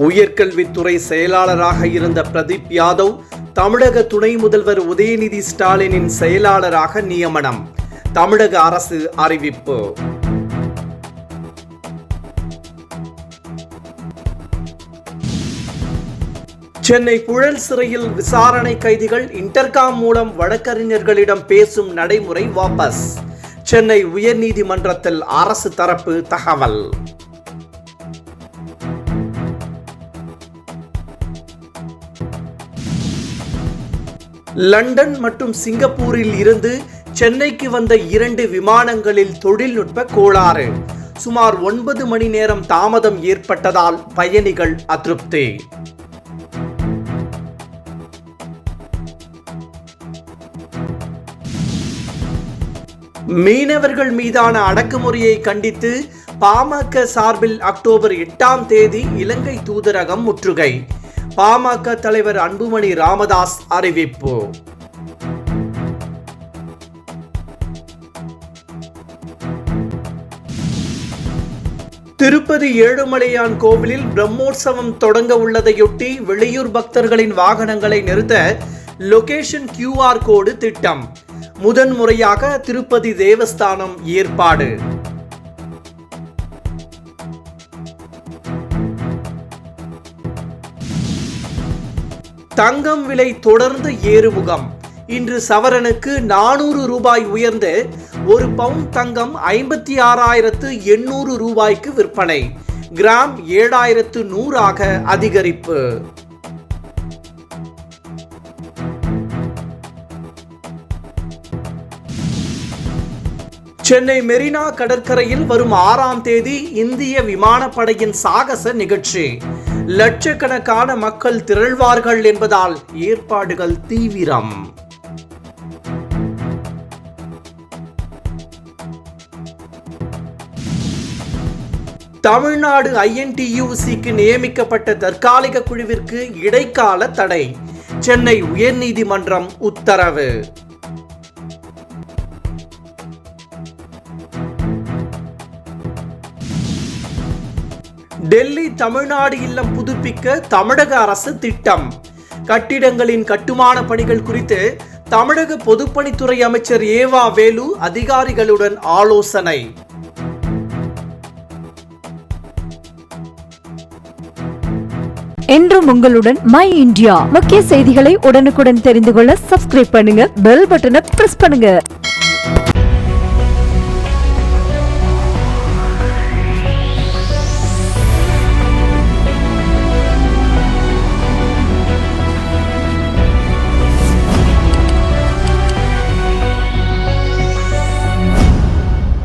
உயர்கல்வித்துறை செயலாளராக இருந்த பிரதீப் யாதவ் தமிழக துணை முதல்வர் உதயநிதி ஸ்டாலினின் செயலாளராக நியமனம். தமிழக அரசு அறிவிப்பு. சென்னை புழல் சிறையில் விசாரணை கைதிகள் இன்டர்காம் மூலம் வழக்கறிஞர்களிடம் பேசும் நடைமுறை வாபஸ். சென்னை உயர்நீதிமன்றத்தில் அரசு தரப்பு தகவல். லண்டன் மற்றும் சிங்கப்பூரில் இருந்து சென்னைக்கு வந்த 2 விமானங்களில் தொழில்நுட்ப கோளாறு. சுமார் 9 மணி நேரம் தாமதம் ஏற்பட்டதால் பயணிகள் அதிருப்தி. மீனவர்கள் மீதான அடக்குமுறையை கண்டித்து பாமக சார்பில் அக்டோபர் 8ஆம் தேதி இலங்கை தூதரகம் முற்றுகை. பாமக தலைவர் அன்புமணி ராமதாஸ் அறிவிப்பு. திருப்பதி ஏழுமலையான் கோவிலில் பிரம்மோற்சவம் தொடங்க உள்ளதையொட்டி வெளியூர் பக்தர்களின் வாகனங்களை நிறுத்த லொகேஷன் QR கோடு திட்டம். முதன்முறையாக திருப்பதி தேவஸ்தானம் ஏற்பாடு. தங்கம் விலை தொடர்ந்து ஏறுமுகம். இன்று சவரனுக்கு 400 ரூபாய் உயர்ந்து 1 பவுன் தங்கம் 56,800 ரூபாய்க்கு விற்பனை. கிராம் 7,100 ஆக அதிகரிப்பு. சென்னை மெரினா கடற்கரையில் வரும் 6ஆம் தேதி இந்திய விமானப்படையின் சாகச நிகழ்ச்சி. லட்சக்கணக்கான மக்கள் திரள்வார்கள் என்பதால் ஏற்பாடுகள் தீவிரம். தமிழ்நாடு INTUCக்கு நியமிக்கப்பட்ட தற்காலிக குழுவிற்கு இடைக்கால தடை. சென்னை உயர்நீதிமன்றம் உத்தரவு. டெல்லி தமிழ்நாடு இல்லம் புதுப்பிக்க தமிழக அரசு திட்டம். கட்டிடங்களின் கட்டுமான பணிகள் குறித்து தமிழக பொதுப்பணித்துறை அமைச்சர் ஏவா வேலு அதிகாரிகளுடன் ஆலோசனை. என்றும் உங்களுடன் மை இந்தியா. முக்கிய செய்திகளை உடனுக்குடன் தெரிந்து கொள்ள சப்ஸ்கிரைப் பண்ணுங்க, பெல் பட்டனை பிரஸ் பண்ணுங்க.